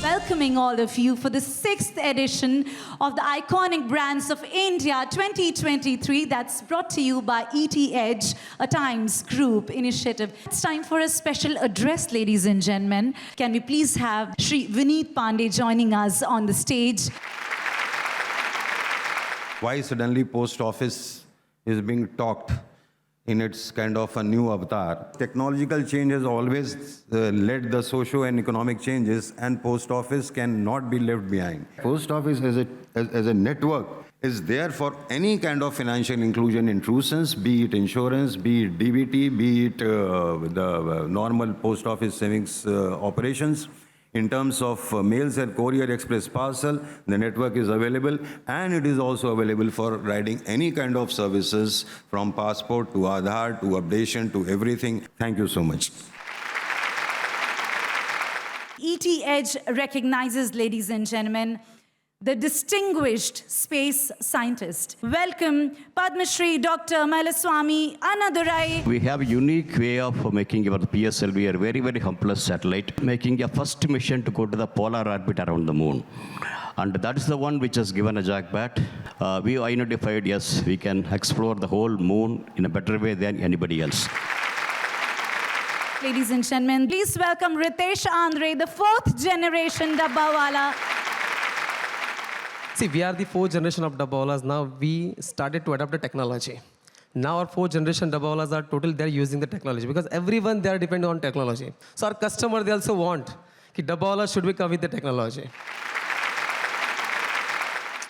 Welcoming all of you for the 6th edition of the Iconic Brands of India 2023 that's brought to you by ET Edge, a Times Group initiative. It's time for a special address, ladies and gentlemen. Can we please have Shri Vineet Pandey joining us on the stage? Why suddenly post office is being talked in its kind of a new avatar? Technological change has always led the socio and economic changes, and post office cannot be left behind. Post office as a network is there for any kind of financial inclusion intrusions, be it insurance, be it DBT, be it the normal post office savings operations. In terms of mails and courier express parcel, the network is available, and it is also available for riding any kind of services from passport to Aadhaar to updation to everything. Thank you so much. ET Edge recognizes, ladies and gentlemen, the distinguished space scientist. Welcome, Padma Shri Dr. Mailaswamy Annadurai. We have a unique way of making our PSLV a very, very humble satellite, making a first mission to go to the polar orbit around the moon. And that is the one which has given a jackpot. We identified, yes, we can explore the whole moon in a better way than anybody else. Ladies and gentlemen, please welcome Ritesh Andre, the 4th generation Dabbawala. See, we are the 4th generation of Dabbawalas. Now we started to adopt the technology. Now our 4th generation Dabbawalas are totally, they're using the technology because everyone they are dependent on technology. So our customer, they also want that Dabbawalas should be come with the technology.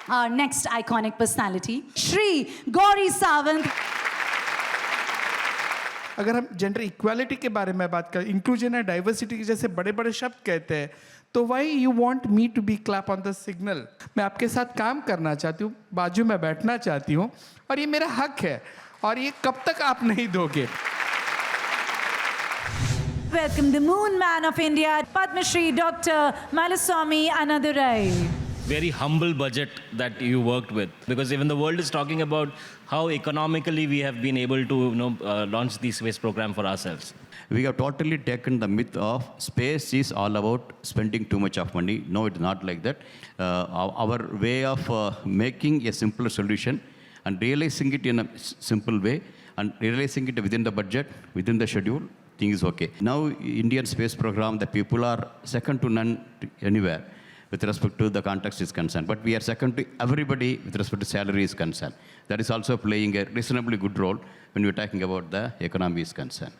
Our next iconic personality, Shri Gauri Sawant. अगर हम gender equality के बारे में बात करें, inclusion and diversity के जैसे बड़े बड़े शब्द कहते हैं, तो why you want me to be clap on the signal? मैं आपके साथ काम करना चाहती हूँ, बाजू में बैठना चाहती हूँ, और ये मेरा हक है, और ये कब तक आप नहीं दोगे? Welcome the Moon Man of India, Padma Shri Dr. Mailaswamy Annadurai. Very humble budget that you worked with, because even the world is talking about how economically we have been able to launch the space program for ourselves. We have totally taken the myth of space is all about spending too much of money. No, it's not like that. Our way of making a simpler solution and realizing it in a simple way and realizing it within the budget, within the schedule, thing is okay. Now, Indian space program, the people are second to none anywhere with respect to the context is concerned. But we are second to everybody with respect to salary is concerned. That is also playing a reasonably good role when we're talking about the economy is concerned.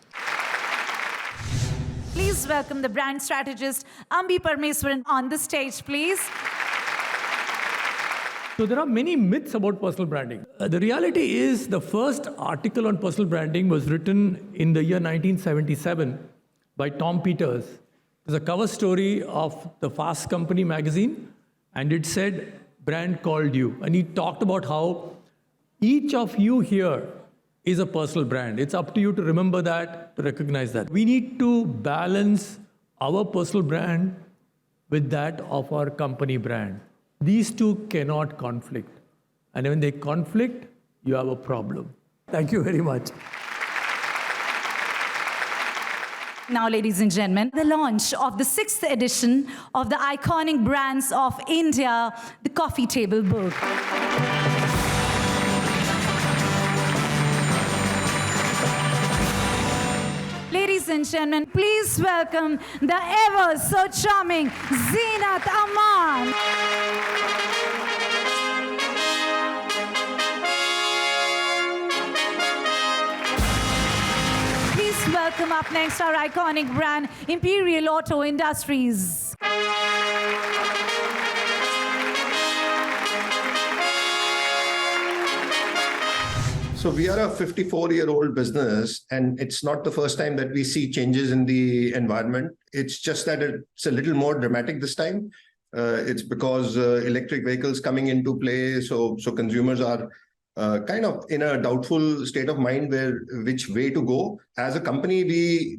Please welcome the brand strategist, Ambi Parmeswaran, on the stage, please. So there are many myths about personal branding. The reality is the first article on personal branding was written in the year 1977 by Tom Peters. It was a cover story of the Fast Company magazine, and it said, "Brand called you." And he talked about how each of you here is a personal brand. It's up to you to remember that, to recognize that. We need to balance our personal brand with that of our company brand. These two cannot conflict. And when they conflict, you have a problem. Thank you very much. Now, ladies and gentlemen, the launch of the 6th edition of the Iconic Brands of India, the Coffee Table Book. Ladies and gentlemen, please welcome the ever so charming Zeenat Aman. Please welcome up next our iconic brand, Imperial Auto Industries. So we are a 54-year-old business, and it's not the first time that we see changes in the environment. It's just that it's a little more dramatic this time. It's because electric vehicles coming into play. So consumers are kind of in a doubtful state of mind which way to go. As a company,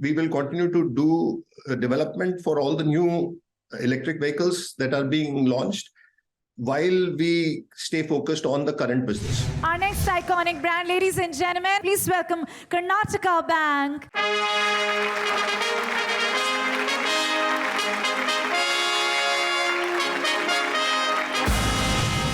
we will continue to do development for all the new electric vehicles that are being launched while we stay focused on the current business. Our next iconic brand, ladies and gentlemen, please welcome Karnataka Bank.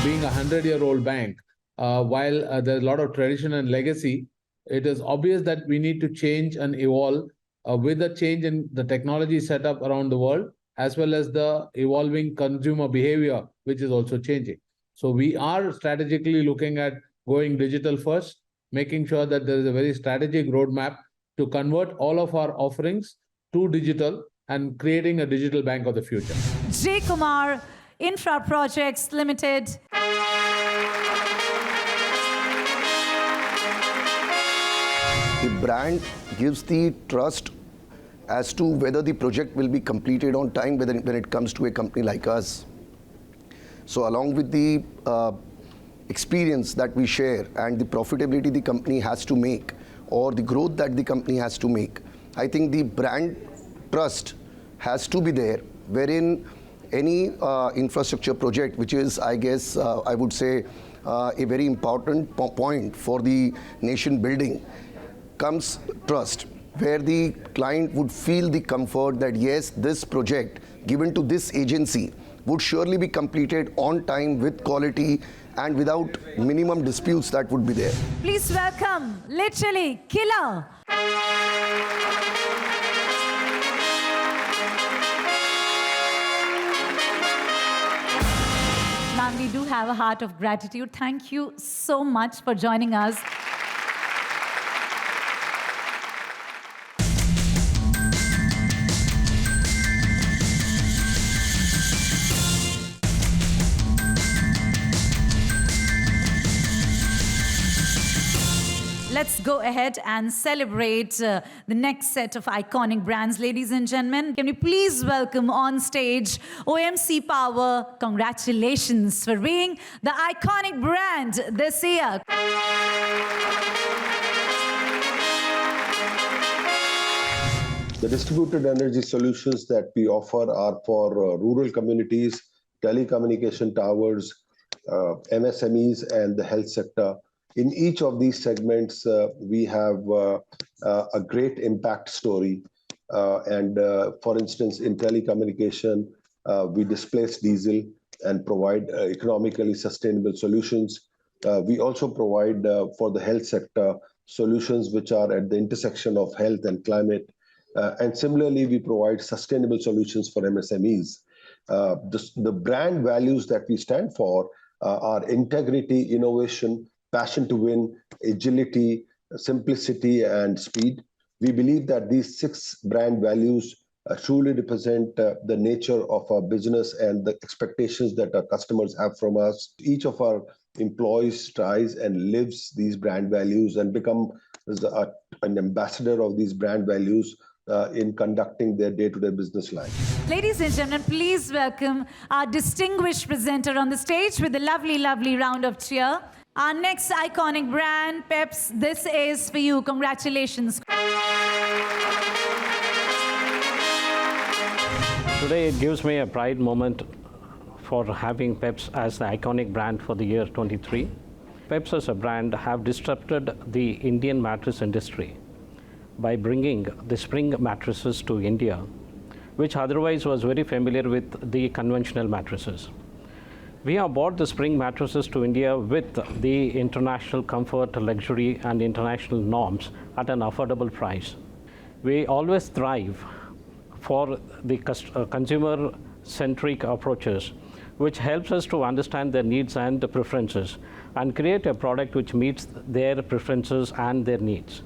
Being a 100-year-old bank, while there's a lot of tradition and legacy, it is obvious that we need to change and evolve with the change in the technology setup around the world, as well as the evolving consumer behavior, which is also changing. So we are strategically looking at going digital first, making sure that there is a very strategic roadmap to convert all of our offerings to digital and creating a digital bank of the future. J. Kumar, Infra Projects Limited. The brand gives the trust as to whether the project will be completed on time when it comes to a company like us. So along with the experience that we share and the profitability the company has to make or the growth that the company has to make, I think the brand trust has to be there, wherein any infrastructure project, which is, I guess, I would say, a very important point for the nation building, comes trust, where the client would feel the comfort that yes, this project given to this agency would surely be completed on time with quality and without minimum disputes that would be there. Please welcome, literally, Killer. Ma'am, we do have a heart of gratitude. Thank you so much for joining us. Let's go ahead and celebrate the next set of iconic brands. Ladies and gentlemen, can we please welcome on stage OMC Power. Congratulations for being the iconic brand this year. The distributed energy solutions that we offer are for rural communities, telecommunication towers, MSMEs, and the health sector. In each of these segments, we have a great impact story. For instance, in telecommunication, we displace diesel and provide economically sustainable solutions. We also provide for the health sector solutions which are at the intersection of health and climate. And similarly, we provide sustainable solutions for MSMEs. The brand values that we stand for are integrity, innovation, passion to win, agility, simplicity, and speed. We believe that these 6 brand values truly represent the nature of our business and the expectations that our customers have from us. Each of our employees tries and lives these brand values and become an ambassador of these brand values in conducting their day-to-day business life. Ladies and gentlemen, please welcome our distinguished presenter on the stage with a lovely, lovely round of cheer. Our next iconic brand, Peps, this is for you. Congratulations. Today it gives me a pride moment for having Peps as the iconic brand for the year 23. Peps as a brand have disrupted the Indian mattress industry by bringing the spring mattresses to India, which otherwise was very familiar with the conventional mattresses. We have brought the spring mattresses to India with the international comfort, luxury, and international norms at an affordable price. We always thrive for the consumer-centric approaches, which helps us to understand their needs and preferences and create a product which meets their preferences and their needs.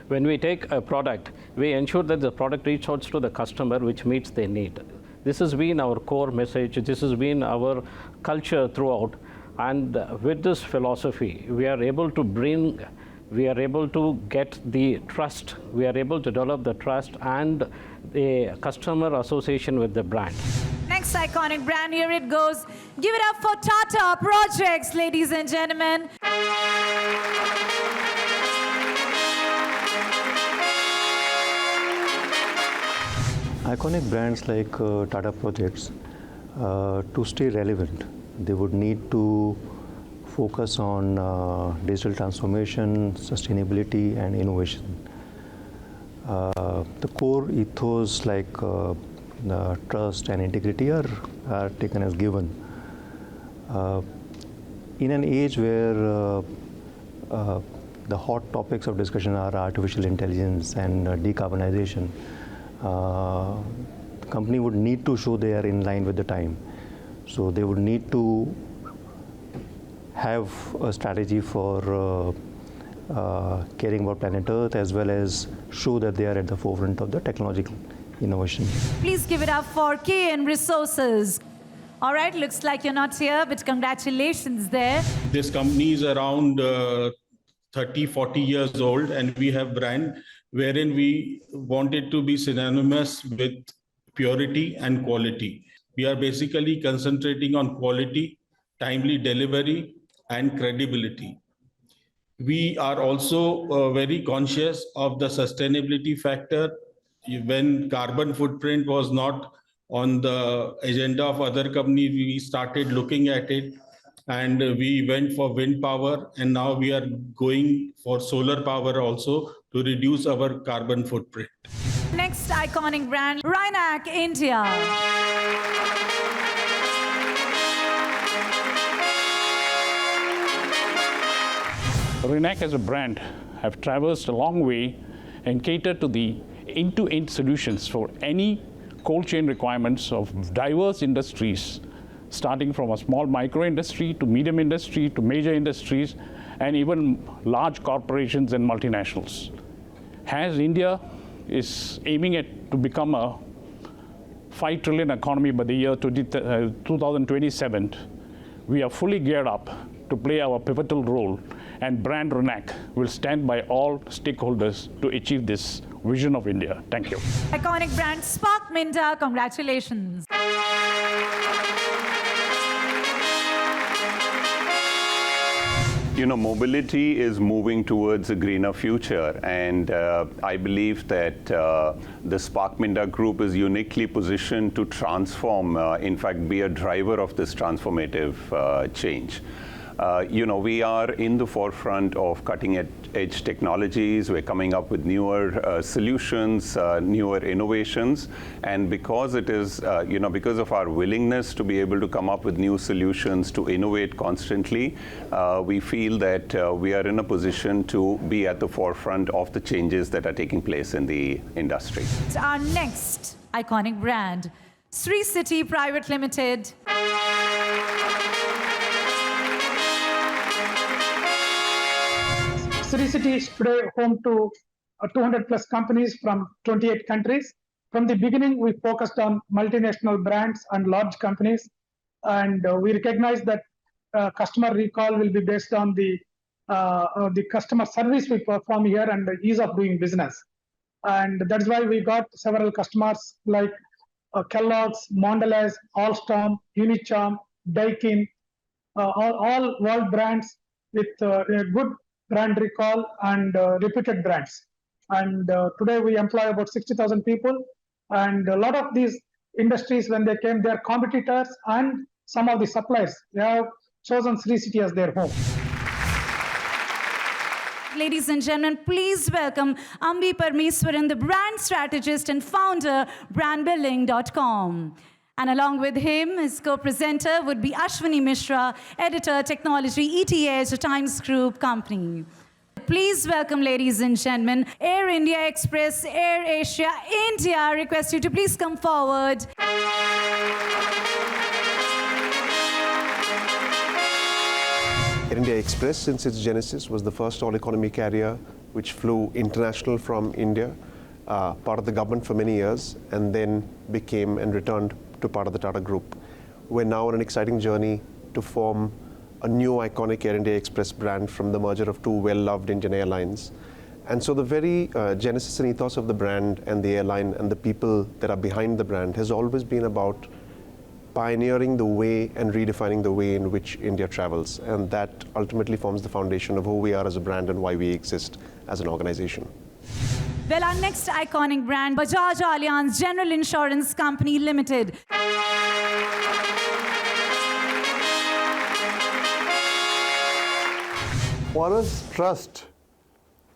When we take a product, we ensure that the product reaches out to the customer which meets their need. This has been our core message. This has been our culture throughout. And with this philosophy, we are able to get the trust. We are able to develop the trust and the customer association with the brand. Next next iconic brand, here it goes. Give it up for Tata Projects, ladies and gentlemen. Iconic brands like Tata Projects, to stay relevant, they would need to focus on digital transformation, sustainability, and innovation. The core ethos like trust and integrity are taken as given. In an age where the hot topics of discussion are artificial intelligence and decarbonization, the company would need to show they are in line with the time. So they would need to have a strategy for caring about planet Earth, as well as show that they are at the forefront of the technological innovation. Please give it up for KN Resources. All right, looks like you're not here, but congratulations there. This company is around 30, 40 years old, and we have brand wherein we wanted to be synonymous with purity and quality. We are basically concentrating on quality, timely delivery, and credibility. We are also very conscious of the sustainability factor. When carbon footprint was not on the agenda of other companies, we started looking at it, and we went for wind power, and now we are going for solar power also to reduce our carbon footprint. Next iconic brand, Rhinak India. Rhinak as a brand have traversed a long way and catered to the end-to-end solutions for any cold chain requirements of diverse industries, starting from a small micro industry to medium industry to major industries and even large corporations and multinationals. As India is aiming to become a 5 trillion economy by the year 2027, we are fully geared up to play our pivotal role, and brand Rhinak will stand by all stakeholders to achieve this vision of India. Thank you. Iconic brand Spark Minda, congratulations. You know, mobility is moving towards a greener future, and I believe that the Spark Minda Group is uniquely positioned to transform, in fact, be a driver of this transformative change. You know, we are in the forefront of cutting-edge technologies. We're coming up with newer solutions, newer innovations, and because it is, you know, because of our willingness to be able to come up with new solutions, to innovate constantly, we feel that we are in a position to be at the forefront of the changes that are taking place in the industry. Our next iconic brand, Sri City Private Limited. Sri City is today home to 200 plus companies from 28 countries. From the beginning, we focused on multinational brands and large companies, and we recognize that customer recall will be based on the customer service we perform here and the ease of doing business. And that's why we got several customers like Kellogg's, Mondelez, Alstom, Unicharm, Daikin, all world brands with a good brand recall and reputed brands. And today we employ about 60,000 people. And a lot of these industries, when they came, their competitors and some of the suppliers, they have chosen Sri City as their home. Ladies and gentlemen, please welcome Ambi Parmeswaran, the brand strategist and founder, brandbuilding.com. And along with him, his co-presenter would be Ashwini Mishra, editor, technology, ETH, a Times Group company. Please welcome, ladies and gentlemen, Air India Express, Air Asia India. I request you to please come forward. Air India Express, since its genesis, was the first all-economy carrier which flew international from India, part of the government for many years, and then became and returned to part of the Tata Group. We're now on an exciting journey to form a new iconic Air India Express brand from the merger of two well-loved Indian airlines. And so the very genesis and ethos of the brand and the airline and the people that are behind the brand has always been about pioneering the way and redefining the way in which India travels. And that ultimately forms the foundation of who we are as a brand and why we exist as an organization. Well, our next iconic brand, Bajaj Allianz General Insurance Company Limited. For us, trust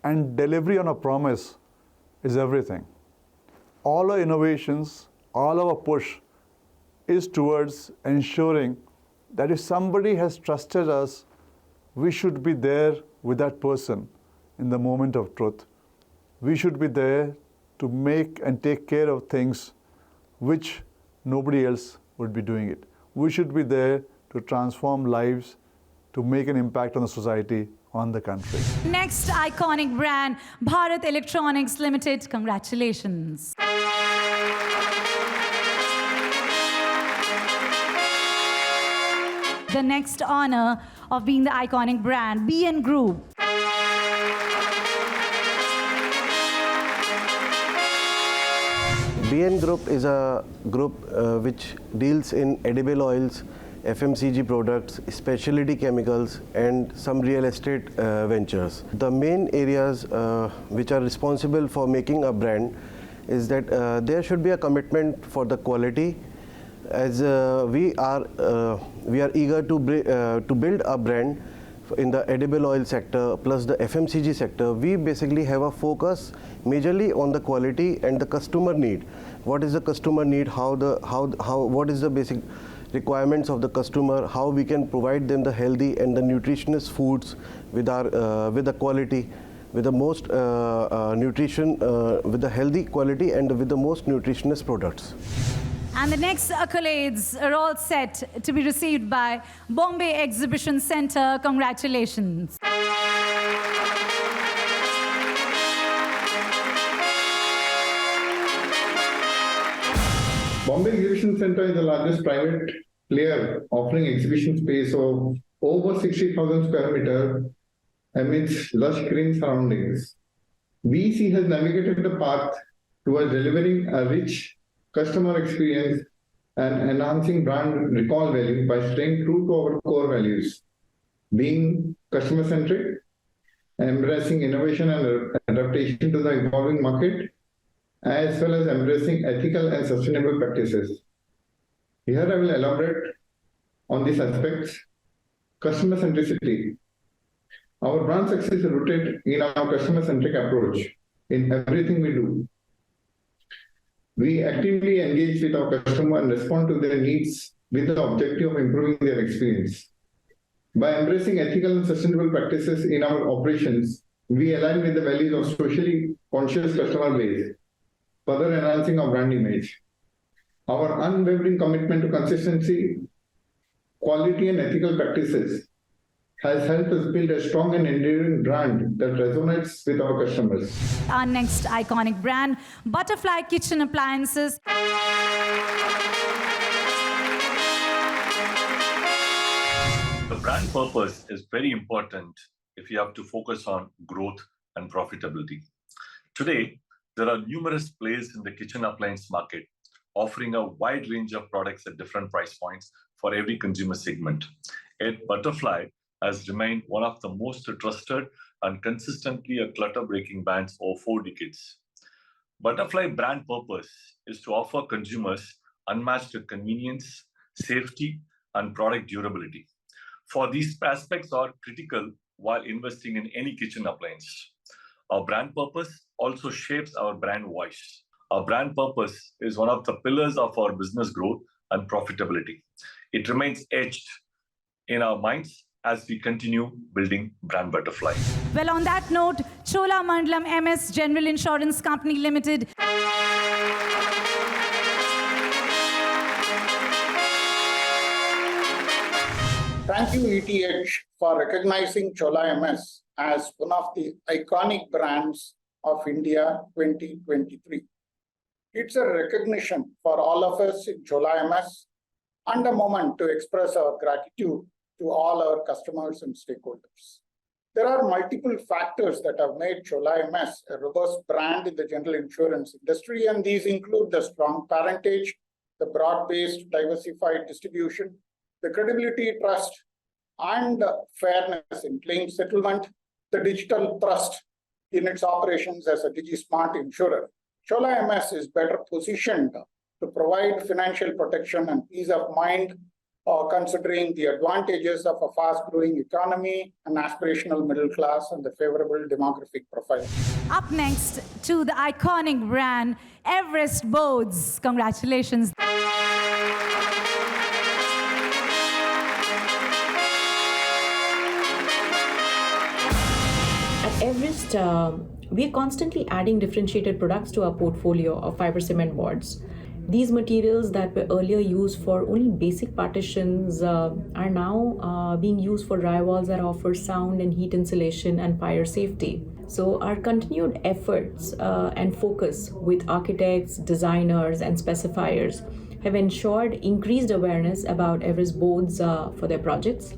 and delivery on a promise is everything. All our innovations, all our push is towards ensuring that if somebody has trusted us, we should be there with that person in the moment of truth. We should be there to make and take care of things which nobody else would be doing it. We should be there to transform lives, to make an impact on the society, on the country. Next iconic brand, Bharat Electronics Limited. Congratulations. The next honor of being the iconic brand, BN Group. BN Group is a group which deals in edible oils, FMCG products, specialty chemicals, and some real estate ventures. The main areas which are responsible for making a brand is that there should be a commitment for the quality. As we are eager to build a brand in the edible oil sector plus the FMCG sector. We basically have a focus majorly on the quality and the customer need. What is the customer need? What is the basic requirements of the customer? How we can provide them the healthy and the nutritious foods with the quality, with the most nutrition, with the healthy quality and with the most nutritious products. And the next accolades are all set to be received by Bombay Exhibition Center. Congratulations. Bombay Exhibition Center is the largest private player offering exhibition space of over 60,000 square meters amidst lush green surroundings. BEC has navigated the path towards delivering a rich customer experience and enhancing brand recall value by staying true to our core values, being customer-centric, embracing innovation and adaptation to the evolving market, as well as embracing ethical and sustainable practices. Here I will elaborate on these aspects. Customer centricity. Our brand success is rooted in our customer-centric approach in everything we do. We actively engage with our customer and respond to their needs with the objective of improving their experience. By embracing ethical and sustainable practices in our operations, we align with the values of socially conscious customer base, further enhancing our brand image. Our unwavering commitment to consistency, quality, and ethical practices has helped us build a strong and enduring brand that resonates with our customers. Our next iconic brand, Butterfly Kitchen Appliances. The brand purpose is very important if you have to focus on growth and profitability. Today, there are numerous players in the kitchen appliance market offering a wide range of products at different price points for every consumer segment. Yet Butterfly has remained one of the most trusted and consistently a clutter-breaking brands over 4 decades. Butterfly brand purpose is to offer consumers unmatched convenience, safety, and product durability. For these aspects are critical while investing in any kitchen appliance. Our brand purpose also shapes our brand voice. Our brand purpose is one of the pillars of our business growth and profitability. It remains etched in our minds as we continue building brand Butterfly. Well, on that note, Cholamandalam MS General Insurance Company Limited. Thank you, ETH, for recognizing Chola MS as one of the iconic brands of India 2023. It's a recognition for all of us in Chola MS and a moment to express our gratitude to all our customers and stakeholders. There are multiple factors that have made Chola MS a robust brand in the general insurance industry, and these include the strong parentage, the broad-based diversified distribution, the credibility, trust, and fairness in claim settlement, the digital trust in its operations as a DigiSmart insurer. Chola MS is better positioned to provide financial protection and peace of mind, considering the advantages of a fast-growing economy, an aspirational middle class, and the favorable demographic profile. Up next to the iconic brand, Everest Boats. Congratulations. At Everest, we're constantly adding differentiated products to our portfolio of fiber cement boards. These materials that were earlier used for only basic partitions are now being used for drywalls that offer sound and heat insulation and fire safety. So our continued efforts and focus with architects, designers, and specifiers have ensured increased awareness about Everest boards for their projects.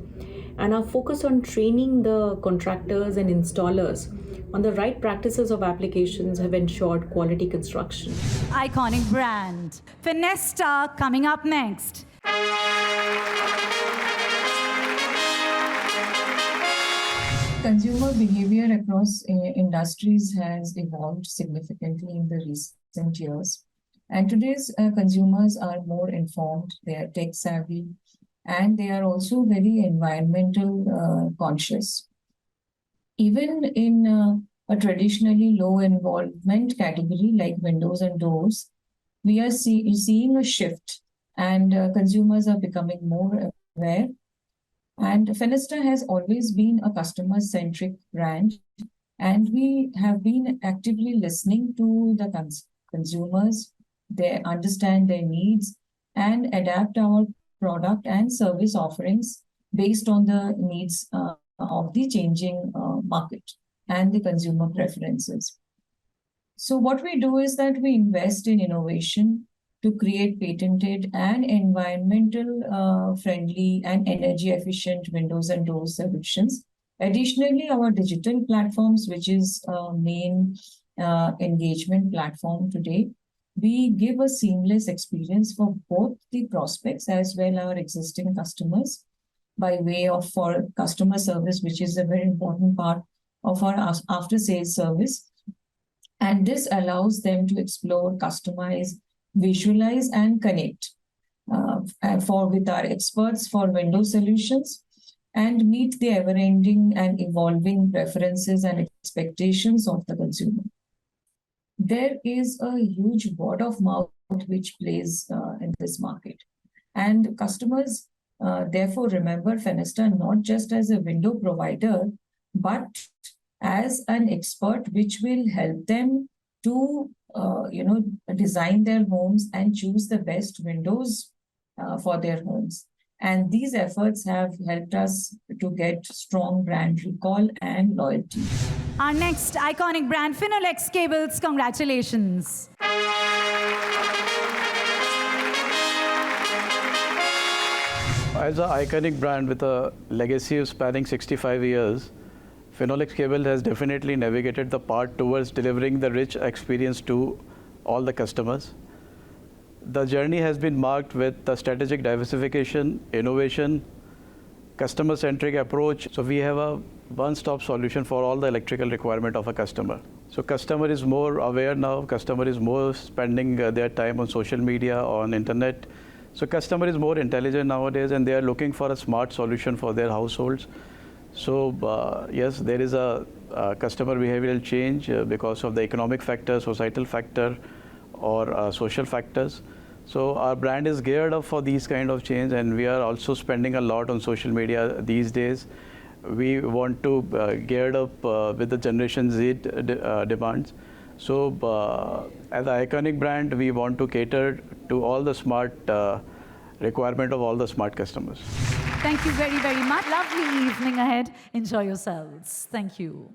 And our focus on training the contractors and installers on the right practices of applications have ensured quality construction. Iconic brand. Fenesta coming up next. Consumer behavior across industries has evolved significantly in the recent years. And today's consumers are more informed, they are tech savvy, and they are also very environmental conscious. Even in a traditionally low involvement category like windows and doors, we are seeing a shift, and consumers are becoming more aware. And Fenesta has always been a customer-centric brand, and we have been actively listening to the consumers. They understand their needs and adapt our product and service offerings based on the needs of the changing market and the consumer preferences. So what we do is that we invest in innovation to create patented and environmental friendly and energy efficient windows and doors solutions. Additionally, our digital platforms, which is main engagement platform today, we give a seamless experience for both the prospects as well as our existing customers by way of for customer service, which is a very important part of our after-sales service. And this allows them to explore, customize, visualize, and connect with our experts for window solutions and meet the ever-ending and evolving preferences and expectations of the consumer. There is a huge word of mouth which plays in this market. And customers therefore remember Fenesta not just as a window provider, but as an expert which will help them to design their homes and choose the best windows for their homes. And these efforts have helped us to get strong brand recall and loyalty. Our next iconic brand, Finolex Cables. Congratulations. As an iconic brand with a legacy of spanning 65 years, Finolex Cable has definitely navigated the path towards delivering the rich experience to all the customers. The journey has been marked with the strategic diversification, innovation, customer-centric approach. So we have a one-stop solution for all the electrical requirement of a customer. So customer is more aware now, customer is more spending their time on social media, on internet. So customer is more intelligent nowadays and they are looking for a smart solution for their households. So yes, there is a customer behavioral change because of the economic factor, societal factor, or social factors. So our brand is geared up for these kind of change, and we are also spending a lot on social media these days. We want to geared up with the Generation Z demands. So as an iconic brand, we want to cater to all the smart requirement of all the smart customers. Thank you very, very much. Lovely evening ahead. Enjoy yourselves. Thank you.